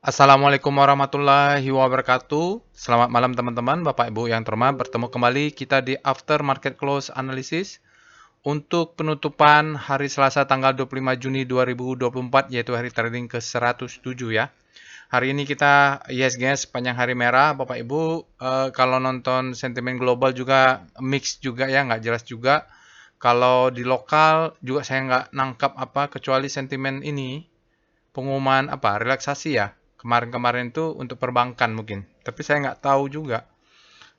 Assalamualaikum warahmatullahi wabarakatuh. Selamat malam teman-teman, Bapak Ibu yang terhormat. Bertemu kembali kita di After Market Close Analysis untuk penutupan hari Selasa tanggal 25 Juni 2024, yaitu hari trading ke-107 ya. Hari ini kita ISG sepanjang hari merah, Bapak Ibu. Kalau nonton sentimen global juga mix juga ya, nggak jelas juga. Kalau di lokal juga saya nggak nangkap apa kecuali sentimen ini pengumuman apa relaksasi ya kemarin-kemarin itu untuk perbankan mungkin, tapi saya nggak tahu juga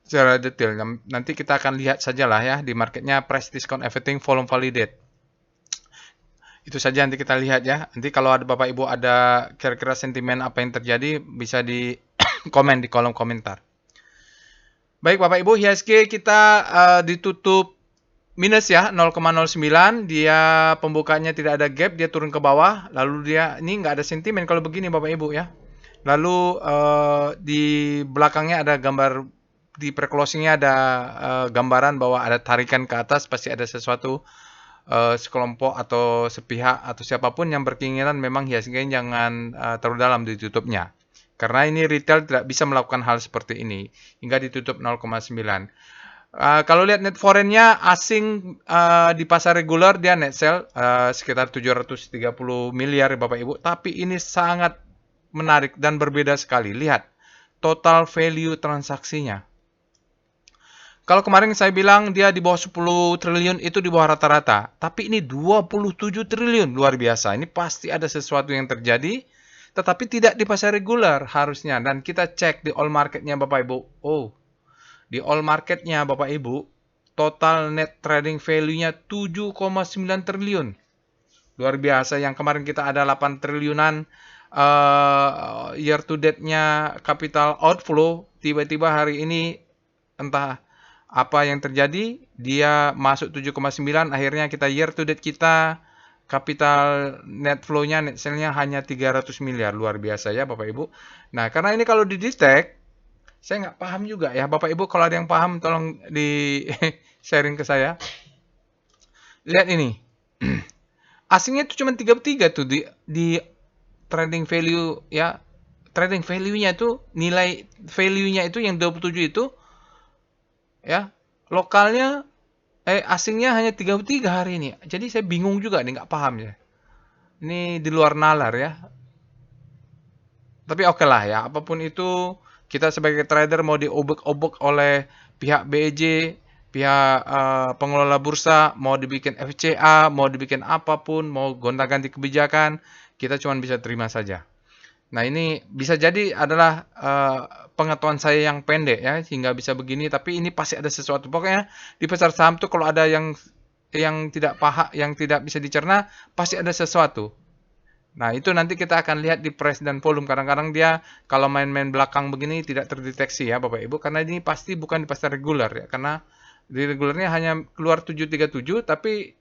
secara detail. Nanti kita akan lihat sajalah ya di marketnya, price discount everything, volume validate, itu saja nanti kita lihat ya. Nanti kalau ada Bapak Ibu ada kira-kira sentimen apa yang terjadi bisa di komen di kolom komentar. Baik Bapak Ibu, IHSG kita ditutup minus ya 0,09. Dia pembukanya tidak ada gap, dia turun ke bawah. Lalu dia ini nggak ada sentimen kalau begini Bapak Ibu ya. Lalu di belakangnya ada gambar, di pre-closingnya ada gambaran bahwa ada tarikan ke atas, pasti ada sesuatu, sekelompok atau sepihak atau siapapun yang berkeinginan memang IHSG jangan terlalu dalam ditutupnya. Karena ini retail tidak bisa melakukan hal seperti ini hingga ditutup 0,9. Kalau lihat net foreign-nya asing di pasar regular dia net sell sekitar 730 miliar Bapak Ibu, tapi ini sangat menarik dan berbeda sekali. Lihat total value transaksinya. Kalau kemarin saya bilang dia di bawah 10 triliun, itu di bawah rata-rata, tapi ini 27 triliun, luar biasa. Ini pasti ada sesuatu yang terjadi, tetapi tidak di pasar regular harusnya. Dan kita cek di all marketnya Bapak Ibu. Oh, di all marketnya Bapak Ibu, total net trading value-nya 7,9 triliun. Luar biasa. Yang kemarin kita ada 8 triliunan year to date-nya capital outflow, tiba-tiba hari ini entah apa yang terjadi, dia masuk 7,9, akhirnya kita year to date kita capital net flow-nya, net sale-nya hanya 300 miliar. Luar biasa ya Bapak Ibu. Nah, karena ini kalau di detect, saya nggak paham juga ya. Bapak Ibu kalau ada yang paham tolong di sharing ke saya. Lihat ini. Asingnya itu cuma 33 tuh di trading value ya. Trading value-nya itu, nilai value-nya itu yang 27 itu ya. Lokalnya asingnya hanya 33 hari ini. Jadi saya bingung juga nih, nggak paham ya. Ini di luar nalar ya. Tapi oke lah ya, apapun itu kita sebagai trader mau diobek-obek oleh pihak BEJ, pihak pengelola bursa, mau dibikin FCA, mau dibikin apapun, mau gonta-ganti kebijakan, kita cuma bisa terima saja. Nah ini bisa jadi adalah pengetahuan saya yang pendek ya, sehingga bisa begini, tapi ini pasti ada sesuatu. Pokoknya di pasar saham tuh kalau ada yang tidak paham, yang tidak bisa dicerna, pasti ada sesuatu. Nah, itu nanti kita akan lihat di price dan volume. Kadang-kadang dia kalau main-main belakang begini tidak terdeteksi ya Bapak Ibu, karena ini pasti bukan di pasar regular ya. Karena di regularnya hanya keluar 737, tapi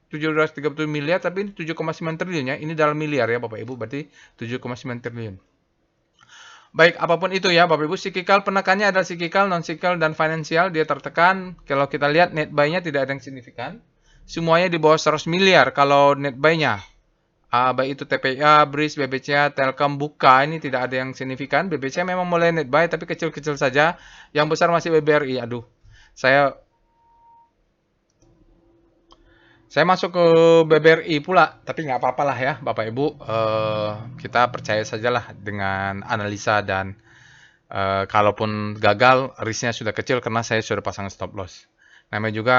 730 miliar, tapi ini 7,9 triliun ya. Ini dalam miliar ya Bapak Ibu, berarti 7,9 triliun. Baik, apapun itu ya Bapak Ibu, cyclical penekannya adalah cyclical, non-cyclical, dan financial. Dia tertekan. Kalau kita lihat net buy-nya tidak ada yang signifikan. Semuanya di bawah 100 miliar kalau net buy-nya. Baik itu TPA, BRIS, BBCA, Telkom, Buka, ini tidak ada yang signifikan. BBCA memang mulai net buy, tapi kecil-kecil saja. Yang besar masih BBRI. Aduh, saya masuk ke BBRI pula, tapi nggak apa-apa lah ya, Bapak Ibu. Kita percaya sajalah dengan analisa dan kalaupun gagal, risknya sudah kecil karena saya sudah pasang stop loss. Namanya juga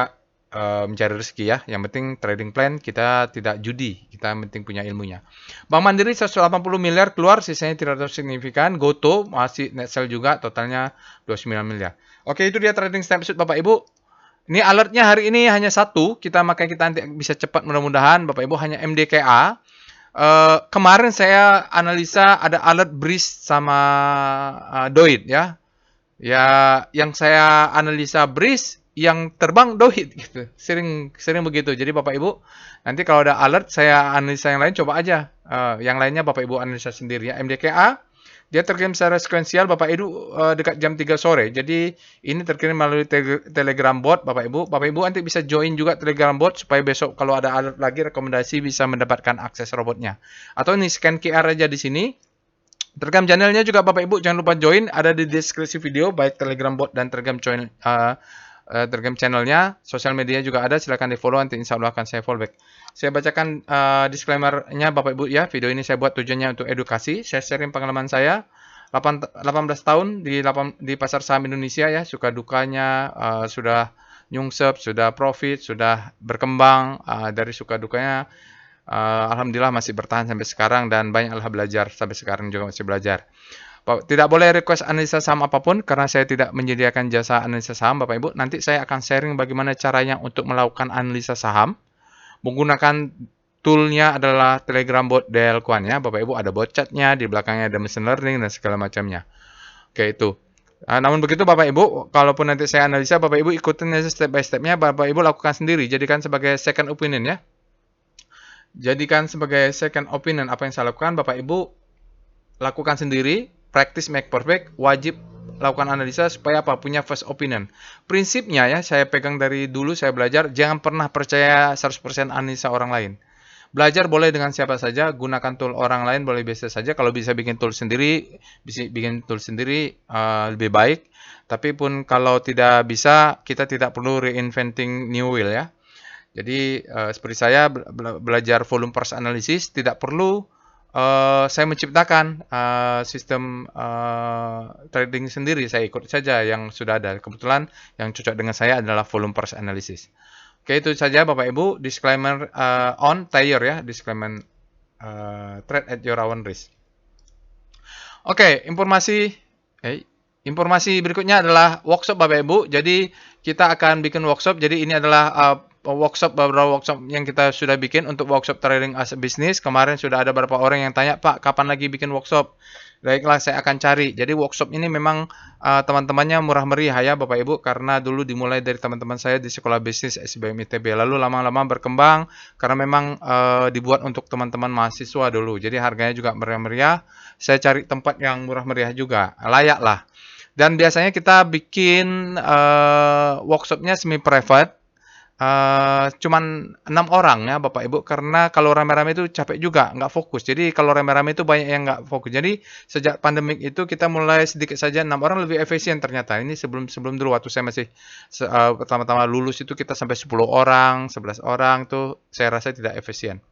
mencari rezeki ya. Yang penting trading plan, kita tidak judi, kita penting punya ilmunya. Bank Mandiri 180 miliar keluar, sisanya tidak terlalu signifikan. Goto masih net sell juga, totalnya 29 miliar. Oke, itu dia trading snapshot Bapak Ibu. Ini alertnya hari ini hanya satu, makanya kita nanti bisa cepat mudah-mudahan Bapak Ibu, hanya MDKA. Kemarin saya analisa ada alert BRIS sama DOIT ya. Ya, yang saya analisa BRIS, yang terbang DOIT gitu. Sering begitu. Jadi Bapak Ibu, nanti kalau ada alert saya analisa yang lain, coba aja. Yang lainnya Bapak Ibu analisa sendiri ya. MDKA dia terkirim secara sekuensial Bapak Ibu dekat jam 3 sore. Jadi ini terkirim melalui Telegram bot Bapak Ibu. Bapak Ibu nanti bisa join juga Telegram bot supaya besok kalau ada alert lagi rekomendasi bisa mendapatkan akses robotnya. Atau ini scan QR aja di sini. Telegram channelnya juga Bapak Ibu jangan lupa join, ada di deskripsi video baik Telegram bot dan Telegram Telegram channelnya, sosial media juga ada, silahkan di follow, nanti insya Allah akan saya follow back. Saya bacakan disclaimer-nya Bapak Ibu ya, video ini saya buat tujuannya untuk edukasi, saya sharing pengalaman saya, 18 tahun di pasar saham Indonesia ya, suka dukanya, sudah nyungsep, sudah profit, sudah berkembang, dari suka dukanya, alhamdulillah masih bertahan sampai sekarang dan banyaklah belajar sampai sekarang juga masih belajar. Tidak boleh request analisa saham apapun karena saya tidak menyediakan jasa analisa saham Bapak Ibu. Nanti saya akan sharing bagaimana caranya untuk melakukan analisa saham. Menggunakan toolnya adalah Telegram bot Delquan ya Bapak Ibu. Ada bot chatnya, di belakangnya ada machine learning dan segala macamnya. Oke itu. Namun begitu Bapak Ibu, kalaupun nanti saya analisa Bapak Ibu ikutin aja step by stepnya, Bapak Ibu lakukan sendiri. Jadikan sebagai second opinion ya. Jadikan sebagai second opinion apa yang saya lakukan, Bapak Ibu lakukan sendiri, practice make perfect, wajib lakukan analisa supaya apa? Punya first opinion. Prinsipnya ya, saya pegang dari dulu saya belajar, jangan pernah percaya 100% analisa orang lain. Belajar boleh dengan siapa saja, gunakan tool orang lain boleh biasa saja. Kalau bisa bikin tool sendiri, lebih baik. Tapi pun kalau tidak bisa, kita tidak perlu reinventing new wheel ya. Jadi seperti saya belajar volume price analysis tidak perlu saya menciptakan sistem trading sendiri, saya ikut saja yang sudah ada. Kebetulan yang cocok dengan saya adalah volume price analysis. Oke, itu saja Bapak Ibu, disclaimer on tire ya, disclaimer trade at your own risk. Oke, informasi berikutnya adalah workshop Bapak Ibu. Jadi kita akan bikin workshop. Jadi ini adalah beberapa workshop yang kita sudah bikin untuk workshop trading as a business. Kemarin sudah ada beberapa orang yang tanya, Pak, kapan lagi bikin workshop? Baiklah, saya akan cari. Jadi workshop ini memang teman-temannya murah meriah ya Bapak Ibu, karena dulu dimulai dari teman-teman saya di sekolah bisnis SBM ITB. Lalu lama-lama berkembang karena memang dibuat untuk teman-teman mahasiswa dulu. Jadi harganya juga meriah-meriah. Saya cari tempat yang murah meriah juga, layak lah. Dan biasanya kita bikin workshopnya semi private. Cuman 6 orang ya Bapak Ibu, karena kalau rame-rame itu capek juga, nggak fokus. Jadi kalau rame-rame itu banyak yang nggak fokus. Jadi sejak pandemik itu kita mulai sedikit saja, 6 orang lebih efisien ternyata. Ini sebelum dulu waktu saya masih pertama-tama lulus itu kita sampai 10 orang, 11 orang tuh saya rasa tidak efisien.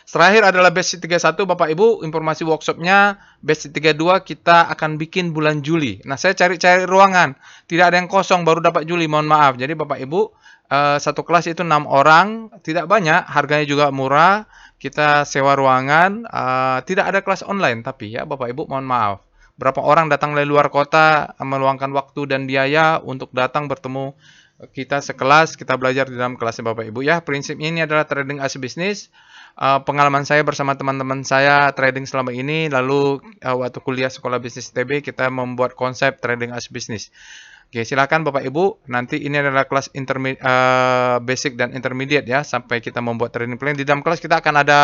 Terakhir adalah batch 31 Bapak Ibu, informasi workshopnya batch 32 kita akan bikin bulan Juli. Nah, saya cari-cari ruangan, tidak ada yang kosong, baru dapat Juli, mohon maaf. Jadi Bapak Ibu, satu kelas itu 6 orang, tidak banyak, harganya juga murah, kita sewa ruangan, tidak ada kelas online, tapi ya Bapak Ibu mohon maaf. Berapa orang datang dari luar kota, meluangkan waktu dan biaya untuk datang bertemu kita sekelas, kita belajar di dalam kelasnya Bapak Ibu ya. Prinsipnya ini adalah trading as a business. Pengalaman saya bersama teman-teman saya trading selama ini, lalu waktu kuliah sekolah bisnis ITB kita membuat konsep trading as business. Oke, silakan Bapak Ibu, nanti ini adalah kelas basic dan intermediate ya, sampai kita membuat trading plan. Di dalam kelas kita akan ada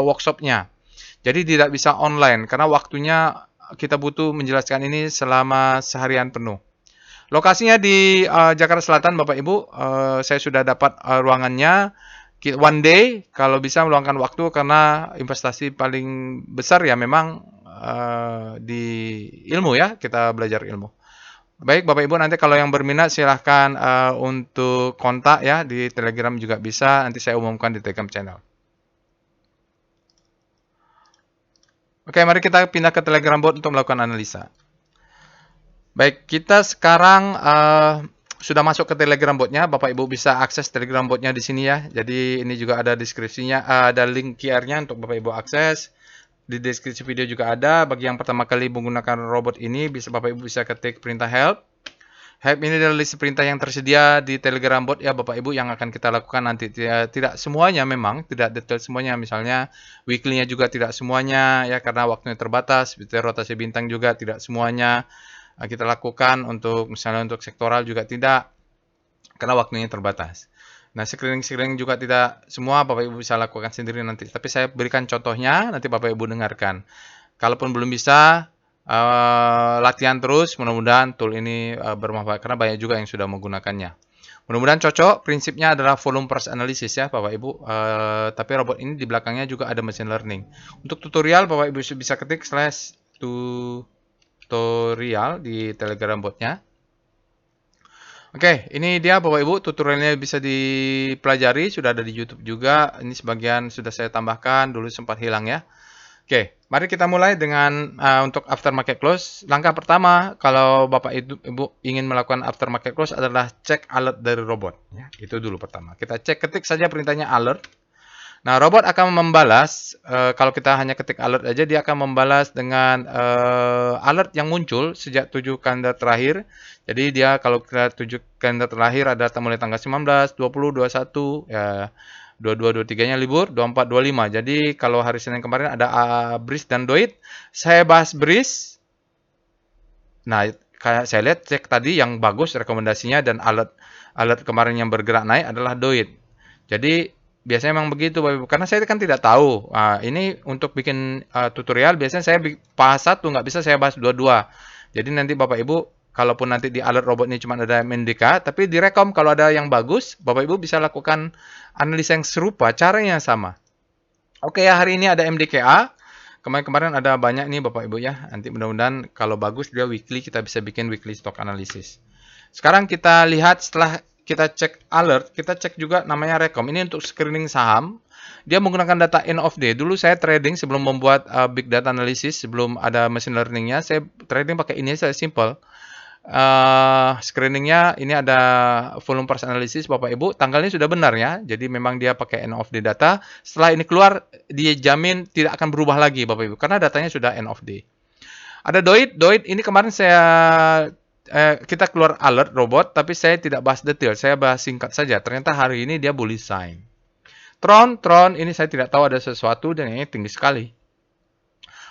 workshopnya, jadi tidak bisa online karena waktunya kita butuh menjelaskan ini selama seharian penuh. Lokasinya di Jakarta Selatan Bapak Ibu, saya sudah dapat ruangannya. One day, kalau bisa meluangkan waktu, karena investasi paling besar ya memang di ilmu ya, kita belajar ilmu. Baik Bapak Ibu, nanti kalau yang berminat silahkan untuk kontak ya, di Telegram juga bisa, nanti saya umumkan di Telegram channel. Oke, mari kita pindah ke Telegram bot untuk melakukan analisa. Baik, kita sekarang sudah masuk ke Telegram botnya. Bapak Ibu bisa akses Telegram botnya di sini ya. Jadi ini juga ada deskripsinya, ada link QR-nya untuk Bapak Ibu akses. Di deskripsi video juga ada. Bagi yang pertama kali menggunakan robot ini, Bapak Ibu bisa ketik perintah help. Help ini adalah list perintah yang tersedia di Telegram bot ya Bapak Ibu, yang akan kita lakukan nanti. Tidak semuanya memang, tidak detail semuanya. Misalnya weekly-nya juga tidak semuanya ya, karena waktunya terbatas. Rotasi bintang juga tidak semuanya kita lakukan, untuk misalnya untuk sektoral juga tidak, karena waktunya terbatas. Nah, screening juga tidak semua Bapak Ibu bisa lakukan sendiri nanti, tapi saya berikan contohnya, nanti Bapak Ibu dengarkan. Kalaupun belum bisa, latihan terus, mudah-mudahan tool ini bermanfaat, karena banyak juga yang sudah menggunakannya. Mudah-mudahan cocok. Prinsipnya adalah volume price analysis ya Bapak Ibu. Tapi robot ini di belakangnya juga ada machine learning. Untuk tutorial Bapak Ibu bisa ketik /tutorial di Telegram botnya. Oke, ini dia Bapak Ibu, tutorialnya bisa dipelajari, sudah ada di YouTube juga. Ini sebagian sudah saya tambahkan, dulu sempat hilang ya. Oke, mari kita mulai dengan untuk aftermarket close. Langkah pertama, kalau Bapak Ibu ingin melakukan aftermarket close adalah cek alert dari robot. Ya, itu dulu pertama. Kita ketik saja perintahnya alert. Nah, robot akan membalas, kalau kita hanya ketik alert aja, dia akan membalas dengan alert yang muncul sejak 7 kalender terakhir. Jadi dia kalau kita 7 kalender terakhir ada mulai tanggal 19, 20, 21, ya 22, 23-nya libur, 24, 25. Jadi kalau hari Senin kemarin ada BRIS dan DOIT, saya bahas BRIS. Nah, kayak saya lihat cek tadi yang bagus rekomendasinya dan alert kemarin yang bergerak naik adalah DOIT. Jadi biasanya memang begitu Bapak Ibu, karena saya kan tidak tahu. Ini untuk bikin tutorial biasanya saya bahas satu, nggak bisa saya bahas dua-dua. Jadi nanti Bapak Ibu, kalaupun nanti di alert robot ini cuma ada MDK, tapi di rekom kalau ada yang bagus, Bapak Ibu bisa lakukan analisa yang serupa, caranya sama. Oke ya, hari ini ada MDKA. Kemarin ada banyak nih Bapak Ibu ya. Nanti mudah-mudahan kalau bagus dia weekly, kita bisa bikin weekly stock analysis. Sekarang kita lihat setelah kita cek alert, kita cek juga namanya rekom. Ini untuk screening saham. Dia menggunakan data end of day. Dulu saya trading sebelum membuat big data analysis, sebelum ada machine learningnya, saya trading pakai ini saja, simple. Screeningnya ini ada volume price analysis Bapak Ibu. Tanggalnya sudah benar ya. Jadi memang dia pakai end of day data. Setelah ini keluar, dia jamin tidak akan berubah lagi Bapak Ibu. Karena datanya sudah end of day. Ada DOIT. DOIT ini kemarin kita keluar alert robot, tapi saya tidak bahas detail, saya bahas singkat saja. Ternyata hari ini dia bullish sign. Tron ini saya tidak tahu ada sesuatu dan ini tinggi sekali.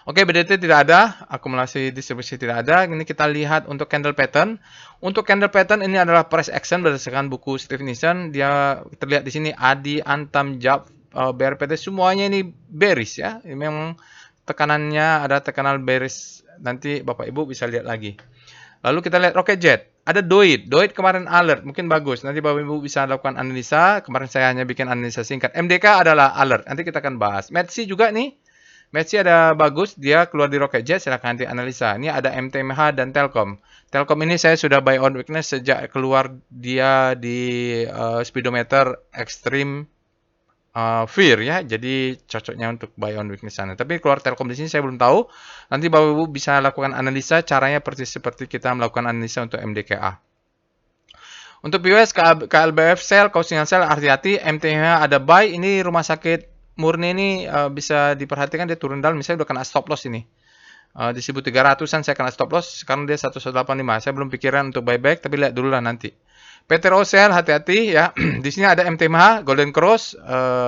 Oke, BDT tidak ada, akumulasi distribusi tidak ada. Ini kita lihat untuk candle pattern. Untuk candle pattern ini adalah price action berdasarkan buku Steve Nissen. Dia terlihat di sini ADI, Antam, JAP, BRPT semuanya ini bearish ya. Ini memang tekanannya ada tekanan bearish. Nanti Bapak Ibu bisa lihat lagi. Lalu kita lihat Rocket Jet. Ada DOIT. DOIT kemarin alert. Mungkin bagus. Nanti Bapak Ibu bisa lakukan analisa. Kemarin saya hanya bikin analisa singkat. MDK adalah alert. Nanti kita akan bahas. METSI juga nih. METSI ada bagus. Dia keluar di Rocket Jet. Silahkan nanti analisa. Ini ada MTMH dan Telkom. Telkom ini saya sudah buy on weakness sejak keluar dia di speedometer extreme fear ya, jadi cocoknya untuk buy on weakness sana. Tapi keluar Telkom di sini saya belum tahu. Nanti Bapak Ibu bisa lakukan analisa, caranya seperti kita melakukan analisa untuk MDKA. Untuk BWS, KLBF sell, Kausingan sell, hati-hati. MTH ada buy, ini rumah sakit murni ini bisa diperhatikan dia turun dalam, misalnya udah kena stop loss ini. Di 1300-an saya kena stop loss, sekarang dia 1185. Saya belum pikiran untuk buyback, tapi lihat dulu lah nanti. PTRO sell, hati-hati ya. Di sini ada MTMH, Golden Cross,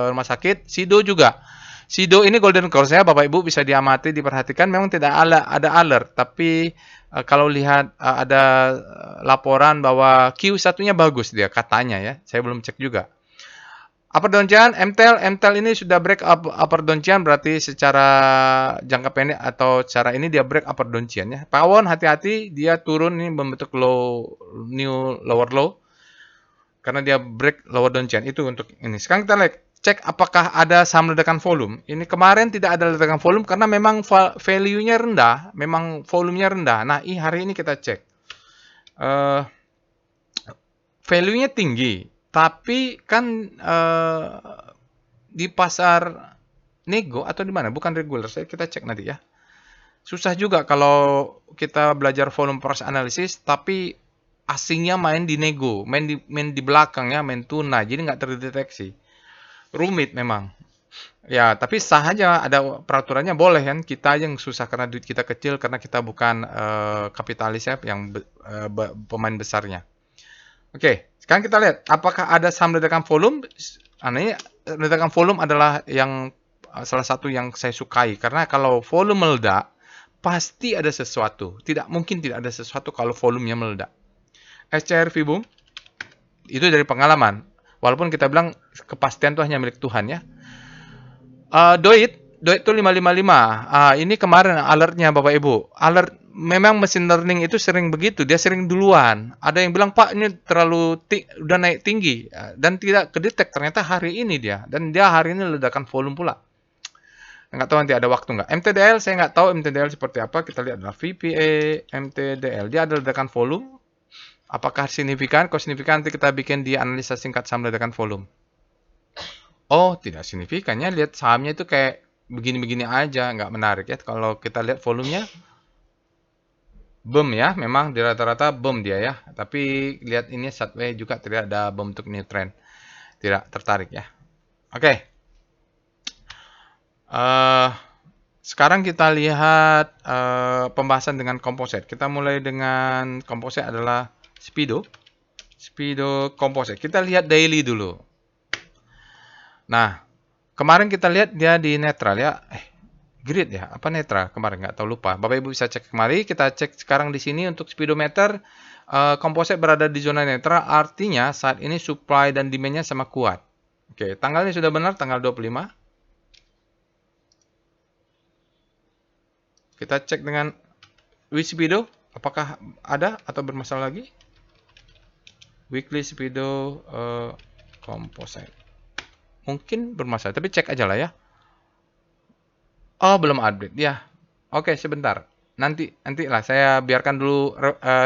rumah sakit, SIDO juga. SIDO ini Golden Cross ya, Bapak Ibu bisa diamati, diperhatikan. Memang tidak ada alert, tapi kalau lihat ada laporan bahwa Q1-nya bagus dia katanya ya. Saya belum cek juga. Upper downtrend, MTEL ini sudah break up upper downtrend, berarti secara jangka pendek atau secara ini dia break upper downtrend ya. Pawon hati-hati, dia turun ini membentuk new lower low. Karena dia break lower downtrend, itu untuk ini. Sekarang kita lihat, cek apakah ada saham ledakan volume. Ini kemarin tidak ada ledakan volume karena memang value-nya rendah, memang volumenya rendah. Nah, hari ini kita cek. Value-nya tinggi, tapi kan di pasar nego atau di mana? Bukan regular, kita cek nanti ya. Susah juga kalau kita belajar volume price analysis, tapi asingnya main di nego, main di belakang ya, main tuna, jadi nggak terdeteksi. Rumit memang. Ya, tapi sah aja, ada peraturannya boleh kan. Kita yang susah karena duit kita kecil, karena kita bukan kapitalis ya, yang pemain besarnya. Oke, sekarang kita lihat apakah ada saham ledakan volume. Ini ledakan volume adalah yang salah satu yang saya sukai, karena kalau volume meledak pasti ada sesuatu. Tidak mungkin tidak ada sesuatu kalau volumenya meledak. SCR Vibum itu dari pengalaman. Walaupun kita bilang kepastian itu hanya milik Tuhan ya. DOIT itu 555. Ini kemarin alertnya Bapak Ibu. Alert memang mesin learning itu sering begitu, dia sering duluan. Ada yang bilang, Pak, ini terlalu udah naik tinggi, dan tidak kedetek ternyata hari ini dia, dan dia hari ini ledakan volume pula. Nggak tahu nanti ada waktu nggak. MTDL saya nggak tahu MTDL seperti apa. Kita lihat adalah VPA, MTDL. Dia ada ledakan volume. Apakah signifikan? Kalau signifikan nanti kita bikin di analisa singkat saham ledakan volume. Oh, tidak signifikannya. Lihat sahamnya itu kayak begini-begini aja, nggak menarik ya. Kalau kita lihat volumenya, boom ya. Memang di rata-rata boom dia ya. Tapi lihat ini sideways juga tidak ada boom untuk new trend. Tidak tertarik ya. Oke. Sekarang kita lihat pembahasan dengan komposit. Kita mulai dengan komposit adalah Speedo. Speedo komposit. Kita lihat daily dulu. Nah, kemarin kita lihat dia di netral ya. Grid ya, apa netral? Kemarin nggak tahu lupa. Bapak Ibu bisa cek kemari. Kita cek sekarang di sini untuk speedometer. Komposit berada di zona netral. Artinya saat ini supply dan demand-nya sama kuat. Oke, tanggalnya sudah benar, tanggal 25. Kita cek dengan Speedo, apakah ada atau bermasalah lagi? Weekly Speedo composite. Mungkin bermasalah, tapi cek aja lah ya. Oh, belum update ya. Oke, sebentar. Nanti lah saya biarkan dulu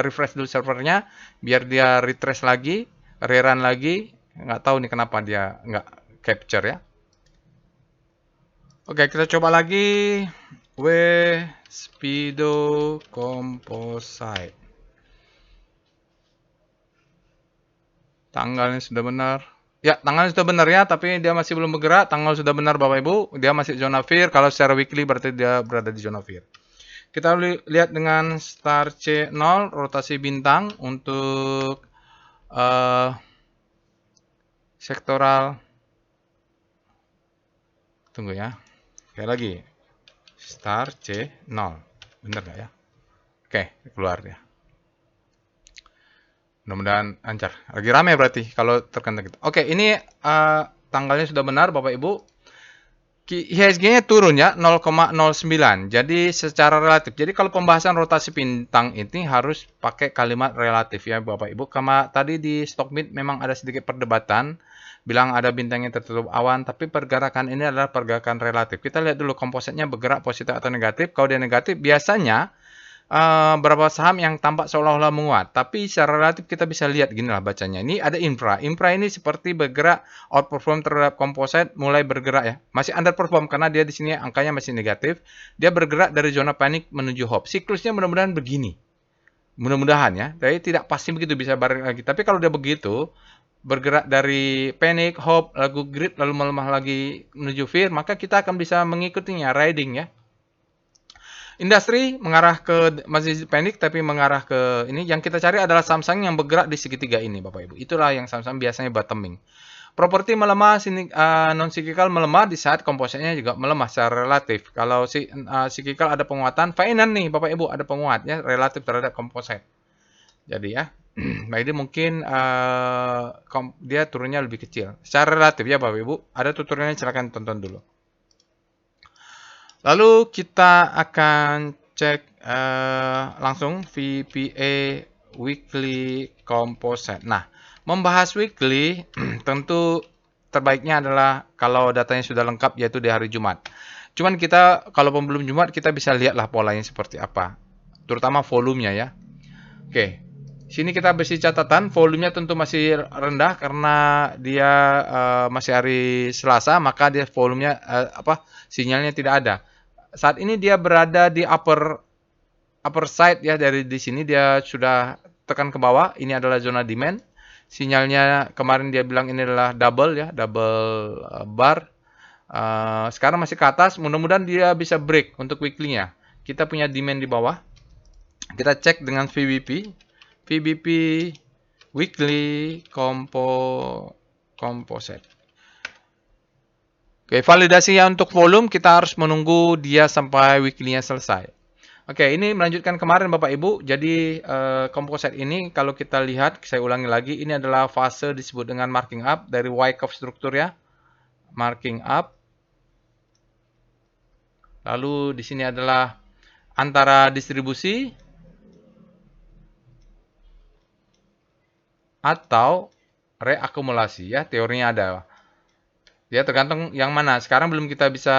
refresh dulu servernya biar dia retrace lagi, rerun lagi. Nggak tahu nih kenapa dia nggak capture ya. Oke, kita coba lagi. Speedo composite. Tanggalnya sudah benar. Ya, tanggalnya sudah benar ya, tapi dia masih belum bergerak. Tanggal sudah benar Bapak Ibu. Dia masih zona fear. Kalau secara weekly berarti dia berada di zona fear. Kita lihat dengan star C0 rotasi bintang untuk sektoral. Tunggu ya. Sekali lagi. Star C0. Benar nggak ya? Oke, keluar ya. Mudah-mudahan lancar. Lagi rame berarti kalau terkena gitu. Oke, ini tanggalnya sudah benar Bapak Ibu. IHSG-nya turun ya 0,09. Jadi secara relatif. Jadi kalau pembahasan rotasi bintang ini harus pakai kalimat relatif ya Bapak Ibu. Karena tadi di Stockbit memang ada sedikit perdebatan. Bilang ada bintang yang tertutup awan. Tapi pergerakan ini adalah pergerakan relatif. Kita lihat dulu kompositnya bergerak positif atau negatif. Kalau dia negatif biasanya beberapa saham yang tampak seolah-olah menguat. Tapi secara relatif kita bisa lihat gini lah bacanya. Ini ada infra. Infra ini seperti bergerak outperform terhadap komposit mulai bergerak ya. Masih underperform karena dia di sini angkanya masih negatif. Dia bergerak dari zona panik menuju hope. Siklusnya mudah-mudahan begini. Mudah-mudahan ya. Tapi tidak pasti begitu bisa bareng lagi. Tapi kalau dia begitu bergerak dari panic, hope, lalu grid, lalu melemah lagi menuju fear, maka kita akan bisa mengikutinya, riding ya. Industri mengarah ke masih panik tapi mengarah ke ini. Yang kita cari adalah saham-saham yang bergerak di segitiga ini Bapak Ibu. Itulah yang saham-saham biasanya bottoming. Properti melemah, non cyclical melemah di saat kompositnya juga melemah secara relatif. Kalau cyclical ada penguatan, finance nih Bapak Ibu ada penguat ya relatif terhadap komposit. Jadi ya, nah ini mungkin dia turunnya lebih kecil. Secara relatif ya Bapak Ibu. Ada tutorialnya silakan tonton dulu. Lalu kita akan cek langsung VPA Weekly Composite. Nah, membahas weekly tentu terbaiknya adalah kalau datanya sudah lengkap yaitu di hari Jumat. Cuman kita kalau belum Jumat kita bisa lihatlah polanya seperti apa. Terutama volumenya ya. Oke. Sini kita beri catatan volumenya tentu masih rendah karena dia masih hari Selasa, maka dia volumenya sinyalnya tidak ada. Saat ini dia berada di upper side ya, dari di sini dia sudah tekan ke bawah. Ini adalah zona demand. Sinyalnya kemarin dia bilang ini adalah double ya, double bar. Sekarang masih ke atas. Mudah-mudahan dia bisa break untuk weekly-nya. Kita punya demand di bawah. Kita cek dengan VBP. VBP weekly composite. Oke, validasi untuk volume kita harus menunggu dia sampai weekly-nya selesai. Oke, ini melanjutkan kemarin Bapak Ibu. Jadi komposit ini kalau kita lihat, saya ulangi lagi, ini adalah fase disebut dengan marking up dari Wyckoff struktur ya. Marking up. Lalu di sini adalah antara distribusi atau reakumulasi ya, teorinya ada. Ya tergantung yang mana. Sekarang belum kita bisa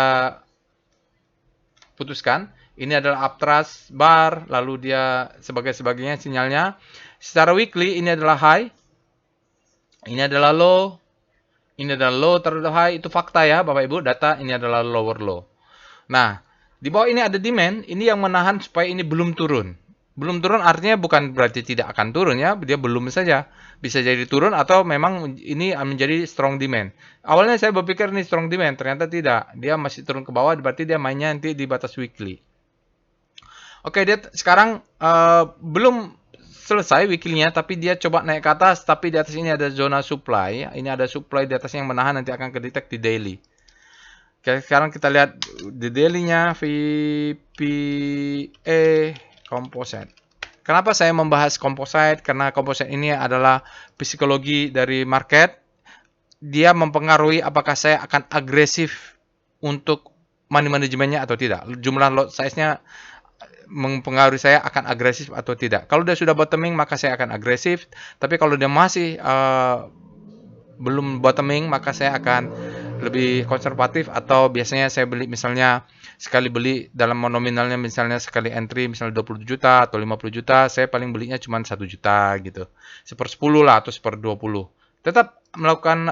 putuskan. Ini adalah upthrust bar, lalu dia sebagainya sinyalnya. Secara weekly ini adalah high, ini adalah low, ini adalah low terhadap high, itu fakta ya Bapak Ibu, data ini adalah lower low. Nah, di bawah ini ada demand, ini yang menahan supaya ini belum turun. Belum turun artinya bukan berarti tidak akan turun ya, dia belum saja. Bisa jadi turun atau memang ini menjadi strong demand. Awalnya saya berpikir ini strong demand, ternyata tidak. Dia masih turun ke bawah, berarti dia mainnya nanti di batas weekly. Oke, dia sekarang belum selesai weekly-nya, tapi dia coba naik ke atas, tapi di atas ini ada zona supply. Ini ada supply di atasnya yang menahan, nanti akan kedetek di daily. Oke, sekarang kita lihat di daily-nya VPA Composite. Kenapa saya membahas composite? Karena composite ini adalah psikologi dari market. Dia mempengaruhi apakah saya akan agresif untuk money manajemennya atau tidak. Jumlah lot size-nya mempengaruhi saya akan agresif atau tidak. Kalau dia sudah bottoming, maka saya akan agresif. Tapi kalau dia masih belum bottoming, maka saya akan lebih konservatif, atau biasanya saya beli misalnya sekali beli dalam nominalnya, misalnya sekali entry misalnya 20 juta atau 50 juta, saya paling belinya cuma 1 juta gitu. 1/10 lah atau 1/20. Tetap melakukan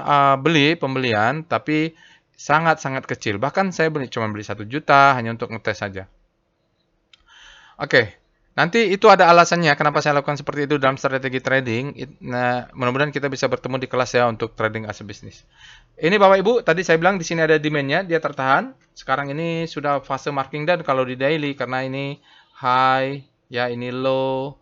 pembelian, tapi sangat-sangat kecil. Bahkan saya cuma beli 1 juta hanya untuk ngetes saja. Oke, nanti itu ada alasannya kenapa saya lakukan seperti itu dalam strategi trading. Nah, mudah-mudahan kita bisa bertemu di kelas ya untuk trading as a business. Ini Bapak Ibu, tadi saya bilang di sini ada demand-nya, dia tertahan. Sekarang ini sudah fase marking down kalau di daily, karena ini high, ya ini low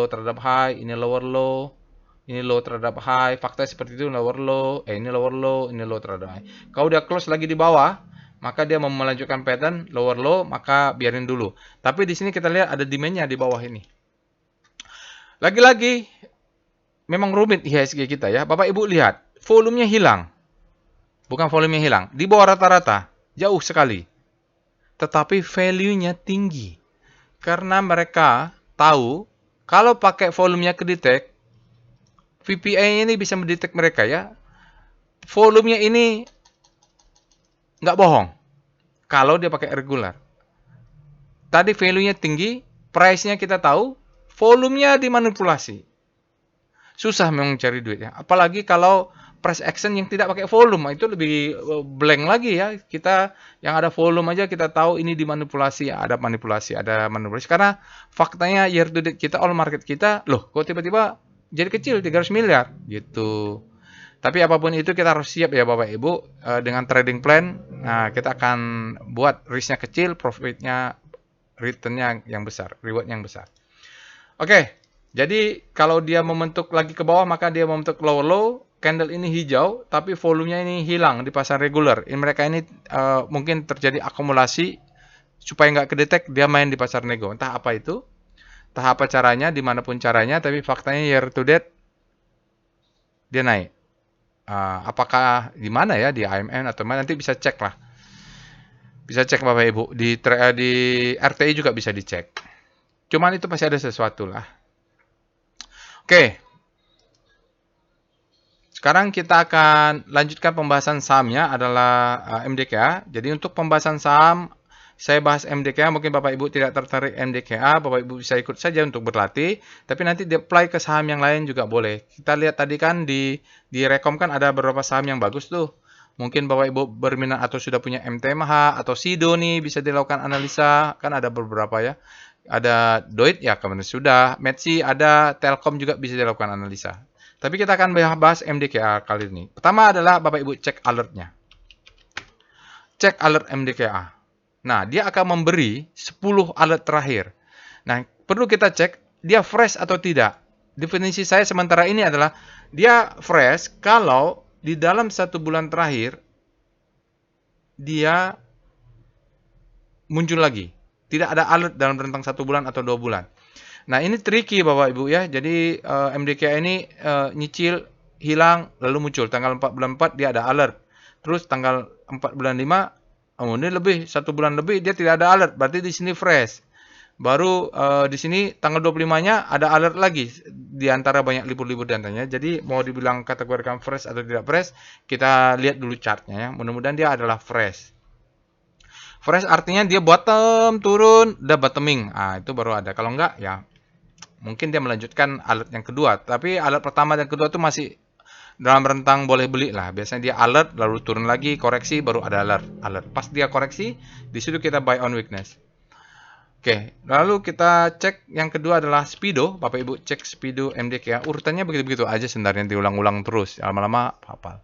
terhadap high, ini lower low, ini low terhadap high. Fakta seperti itu, lower low, ini lower low, ini low terhadap high. Kalau udah close lagi di bawah, maka dia mau melanjutkan pattern lower low, maka biarin dulu. Tapi di sini kita lihat ada demand-nya di bawah ini. Lagi-lagi memang rumit IHSG kita ya. Bapak Ibu lihat, volumenya hilang. Bukan volumenya hilang, di bawah rata-rata, jauh sekali. Tetapi value-nya tinggi. Karena mereka tahu kalau pakai volumenya kedetek, VPA ini bisa mendetek mereka ya. Volumenya ini nggak bohong kalau dia pakai regular. Tadi value-nya tinggi, price-nya kita tahu, volumenya dimanipulasi. Susah memang cari duitnya. Apalagi kalau price action yang tidak pakai volume, itu lebih blank lagi ya. Kita yang ada volume aja kita tahu ini dimanipulasi, ada manipulasi. Karena faktanya year to date kita, all market kita, loh kok tiba-tiba jadi kecil 300 miliar gitu. Tapi apapun itu kita harus siap ya Bapak Ibu, dengan trading plan. Nah, kita akan buat risk-nya kecil, profit-nya, return-nya yang besar, reward-nya yang besar. Oke, jadi kalau dia membentuk lagi ke bawah, maka dia membentuk lower low. Candle ini hijau, tapi volumenya ini hilang di pasar regular. Mereka ini mungkin terjadi akumulasi supaya nggak kedetek, dia main di pasar nego. Entah apa itu, entah apa caranya, dimanapun caranya, tapi faktanya year to date dia naik. Apakah di mana ya, di AMN atau mana, nanti bisa cek lah. Bisa cek Bapak Ibu, di RTI juga bisa dicek. Cuman itu pasti ada sesuatu lah. Oke. Sekarang kita akan lanjutkan pembahasan sahamnya adalah MDKA. Jadi untuk pembahasan saham, saya bahas MDKA, mungkin Bapak Ibu tidak tertarik MDKA, Bapak Ibu bisa ikut saja untuk berlatih, tapi nanti di-apply ke saham yang lain juga boleh. Kita lihat tadi kan di Rekom kan ada beberapa saham yang bagus tuh. Mungkin Bapak Ibu berminat atau sudah punya MTMH atau SIDO nih, bisa dilakukan analisa, kan ada beberapa ya. Ada Doit ya kemarin sudah, Metsi ada, Telkom juga bisa dilakukan analisa. Tapi kita akan bahas MDKA kali ini. Pertama adalah Bapak Ibu cek alertnya. Cek alert MDKA. Nah, dia akan memberi 10 alert terakhir. Nah, perlu kita cek dia fresh atau tidak. Definisi saya sementara ini adalah dia fresh kalau di dalam 1 bulan terakhir dia muncul lagi. Tidak ada alert dalam rentang 1 bulan atau 2 bulan. Nah, ini tricky Bapak Ibu ya. Jadi MDKA ini nyicil, hilang, lalu muncul. Tanggal 4 bulan 4 dia ada alert. Terus tanggal 4 bulan 5 Oh, ini lebih 1 bulan lebih dia tidak ada alert, berarti di sini fresh. Baru di sini tanggal 25-nya ada alert lagi di antara banyak libur-libur di antaranya. Jadi mau dibilang kategorikan fresh atau tidak fresh, kita lihat dulu chartnya ya. Mudah-mudahan dia adalah fresh. Fresh artinya dia bottom turun, udah bottoming. Ah, itu baru ada. Kalau enggak ya mungkin dia melanjutkan alert yang kedua. Tapi alert pertama dan kedua itu masih dalam rentang boleh beli lah. Biasanya dia alert lalu turun lagi, koreksi baru ada alert. Pas dia koreksi, di situ kita buy on weakness. Oke, lalu kita cek yang kedua adalah Speedo. Bapak Ibu cek Speedo MDK. Urutannya begitu-begitu aja sebenarnya diulang-ulang terus. Lama-lama hafal.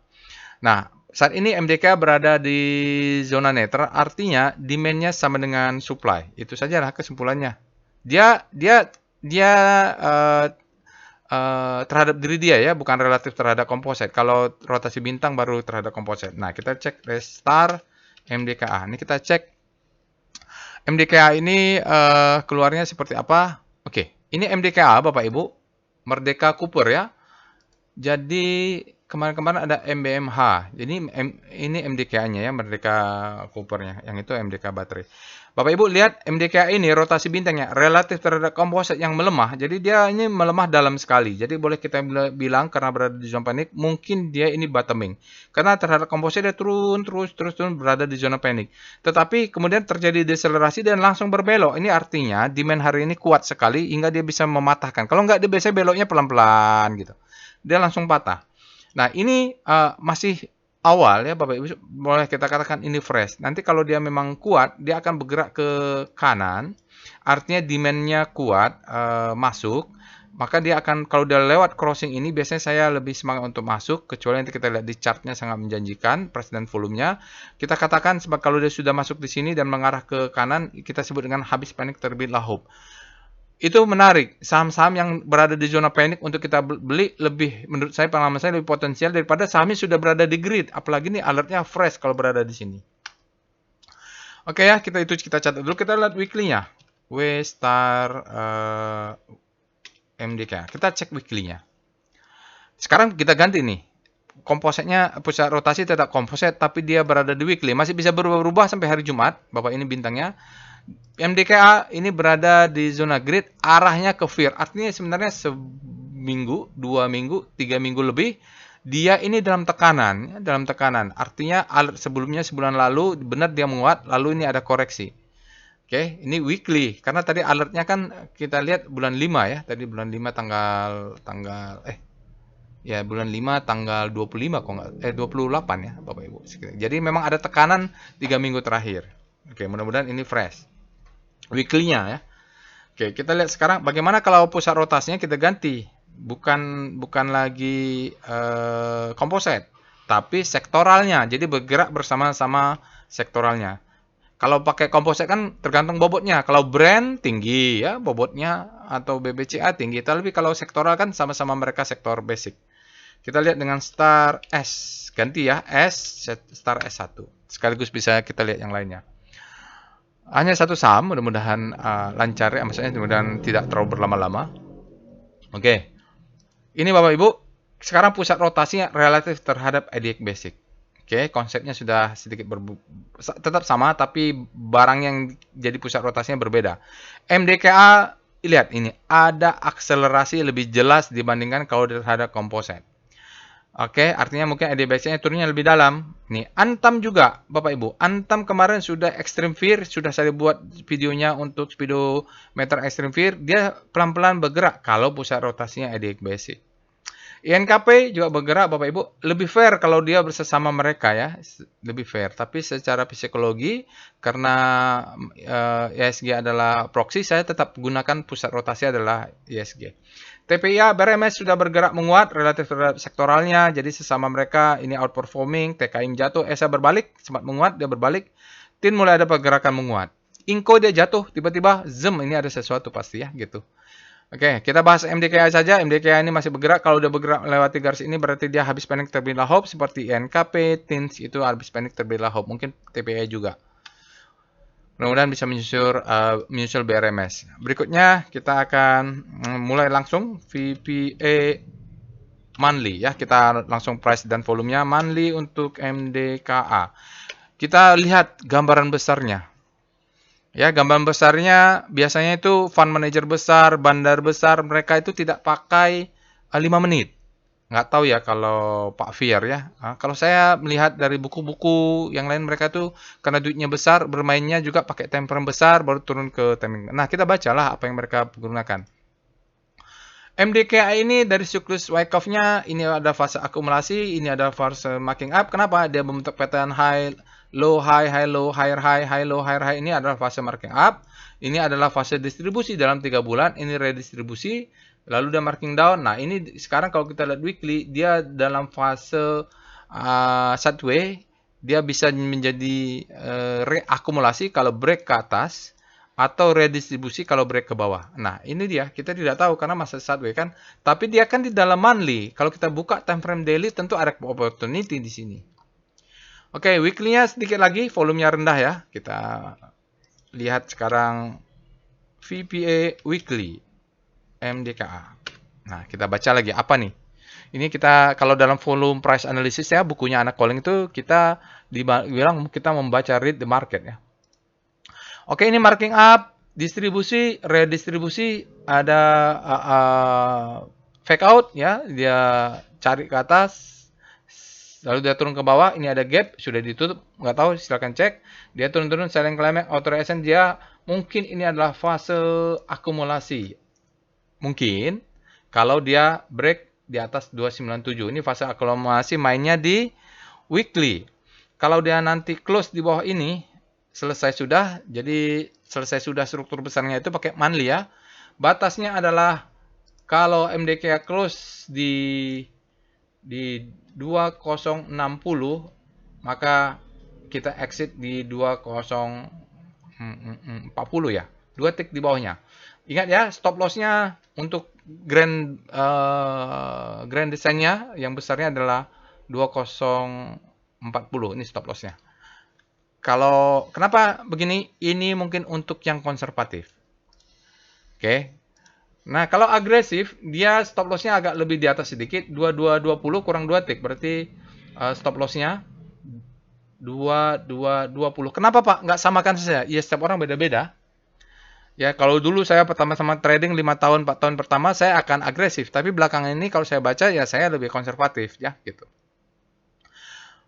Nah, saat ini MDK berada di zona netral, artinya demand-nya sama dengan supply. Itu sajalah kesimpulannya. Dia terhadap diri dia ya, bukan relatif terhadap komposit. Kalau rotasi bintang baru terhadap komposit. Nah, kita cek restar MDKA. Ini kita cek MDKA ini keluarnya seperti apa? Oke, ini MDKA Bapak Ibu, Merdeka Cooper ya. Jadi kemarin-kemarin ada MBMH. Jadi ini MDKA-nya ya, Merdeka Cooper-nya. Yang itu MDK baterai. Bapak Ibu lihat MDKA ini rotasi bintangnya relatif terhadap komposit yang melemah. Jadi dia ini melemah dalam sekali. Jadi boleh kita bilang karena berada di zona panik, mungkin dia ini bottoming. Karena terhadap komposit dia turun terus berada di zona panik. Tetapi kemudian terjadi deselerasi dan langsung berbelok. Ini artinya demand hari ini kuat sekali hingga dia bisa mematahkan. Kalau nggak dia biasanya beloknya pelan-pelan gitu. Dia langsung patah. Nah, ini masih awal ya Bapak Ibu, boleh kita katakan ini fresh. Nanti kalau dia memang kuat, dia akan bergerak ke kanan. Artinya demand-nya kuat, masuk. Maka dia akan, kalau dia lewat crossing ini, biasanya saya lebih semangat untuk masuk. Kecuali nanti kita lihat di chartnya sangat menjanjikan, price dan volumenya. Kita katakan, sebab kalau dia sudah masuk di sini dan mengarah ke kanan, kita sebut dengan habis panik terbitlah hope. Itu menarik. Saham-saham yang berada di zona panik untuk kita beli lebih, menurut saya pengalaman saya lebih potensial daripada sahamnya sudah berada di grid. Apalagi ini alertnya fresh kalau berada di sini. Oke ya, kita catat dulu. Kita lihat weekly-nya. W star MDK. Kita cek weekly-nya. Sekarang kita ganti nih. Kompositnya pusat rotasi tetap komposit, tapi dia berada di weekly. Masih bisa berubah-ubah sampai hari Jumat. Bapak ini bintangnya. MDKA ini berada di zona grid, arahnya ke fear. Artinya sebenarnya seminggu, 2 minggu, 3 minggu lebih, dia ini dalam tekanan. Artinya alert sebelumnya sebulan lalu benar dia menguat, lalu ini ada koreksi. Oke, ini weekly. Karena tadi alertnya kan kita lihat bulan 5 ya. Tadi bulan 5 bulan 5 tanggal 25 kok nggak, 28 ya Bapak Ibu. Jadi memang ada tekanan 3 minggu terakhir. Oke, mudah-mudahan ini fresh. Weekly-nya ya. Oke, kita lihat sekarang bagaimana kalau pusat rotasinya kita ganti. Bukan lagi komposit, tapi sektoralnya. Jadi bergerak bersama-sama sektoralnya. Kalau pakai komposit kan tergantung bobotnya. Kalau brand tinggi ya bobotnya atau BBCA tinggi. Tapi kalau sektoral kan sama-sama mereka sektor basic. Kita lihat dengan star S. Ganti ya, star S1. Sekaligus bisa kita lihat yang lainnya. Hanya satu saham, mudah-mudahan lancar ya, maksudnya mudah-mudahan tidak terlalu berlama-lama. Oke, ini Bapak Ibu, sekarang pusat rotasinya relatif terhadap IDX Basic. Oke, konsepnya sudah sedikit tetap sama, tapi barang yang jadi pusat rotasinya berbeda. MDKA, lihat ini, ada akselerasi lebih jelas dibandingkan kalau terhadap komposit. Oke, artinya mungkin ADBC-nya turunnya lebih dalam. Nih, Antam juga, Bapak Ibu. Antam kemarin sudah Extreme Fear, sudah saya buat videonya untuk speedometer Extreme Fear. Dia pelan-pelan bergerak kalau pusat rotasinya ADX Basic. INKP juga bergerak, Bapak Ibu. Lebih fair kalau dia bersama mereka ya. Lebih fair. Tapi secara psikologi, karena ISG adalah proxy, saya tetap gunakan pusat rotasi adalah ISG. TPIA BRMS sudah bergerak menguat relatif terhadap sektoralnya, jadi sesama mereka ini outperforming. TKIM jatuh, ESA berbalik, sempat menguat, dia berbalik. TIN mulai ada pergerakan menguat. Inco dia jatuh, tiba-tiba zoom, ini ada sesuatu pasti ya gitu. Oke, kita bahas MDKA saja. MDKA ini masih bergerak, kalau udah bergerak melewati garis ini berarti dia habis panik terbitlah hope, seperti INKP, TINS itu habis panik terbitlah hope, mungkin TPIA juga. Mudah-mudahan bisa menyusul BRMS. Berikutnya kita akan mulai langsung VPA monthly ya. Kita langsung price dan volumenya monthly untuk MDKA. kita lihat gambaran besarnya. Ya, gambaran besarnya biasanya itu fund manager besar, bandar besar, mereka itu tidak pakai 5 menit. Nggak tahu ya kalau Pak Fier ya. Kalau saya melihat dari buku-buku yang lain, mereka tuh karena duitnya besar, bermainnya juga pakai time frame besar, baru turun ke timing. Nah, kita bacalah apa yang mereka gunakan. MDKA ini dari siklus Wyckoff-nya, ini ada fase akumulasi, ini ada fase marking up. Kenapa? Dia membentuk pattern high, low, high, high, low, higher, high, low, higher, high. Ini adalah fase marking up. Ini adalah fase distribusi dalam 3 bulan. Ini redistribusi. Lalu dia marking down. Nah, ini sekarang kalau kita lihat weekly, dia dalam fase sideways. Dia bisa menjadi reakumulasi kalau break ke atas, atau redistribusi kalau break ke bawah. Nah, ini dia. Kita tidak tahu karena masa sideways kan. Tapi dia kan di dalam monthly. Kalau kita buka time frame daily, tentu ada opportunity di sini. Oke, weekly-nya sedikit lagi. Volumenya rendah ya. Kita lihat sekarang VPA weekly MDKA. Nah, kita baca lagi. Apa nih? Ini kita, kalau dalam volume price analysis ya, bukunya anak calling itu, kita bilang kita membaca read the market ya. Oke, ini marking up, distribusi, redistribusi, ada fake out ya, dia cari ke atas, lalu dia turun ke bawah, ini ada gap, sudah ditutup, nggak tahu, silakan cek. Dia turun-turun, selling climax, authorization, dia mungkin ini adalah fase akumulasi. Mungkin, kalau dia break di atas 297, ini fase akumulasi, mainnya di weekly. Kalau dia nanti close di bawah ini, selesai sudah, jadi selesai sudah struktur besarnya itu pakai monthly ya. Batasnya adalah kalau MDK close di 2060, maka kita exit di 2040 ya. 2 tick di bawahnya. Ingat ya, stop loss-nya untuk grand design-nya yang besarnya adalah 2040. Ini stop loss-nya. Kalau kenapa begini? Ini mungkin untuk yang konservatif. Oke. Nah, kalau agresif, dia stop loss-nya agak lebih di atas sedikit, 2220 kurang 2 tick, berarti stop loss-nya 2220. Kenapa, Pak? Nggak samakan saja? Ya, setiap orang beda-beda. Ya, kalau dulu saya pertama-tama trading 5 tahun, 4 tahun pertama, saya akan agresif. Tapi belakangan ini kalau saya baca, ya saya lebih konservatif. Ya, gitu.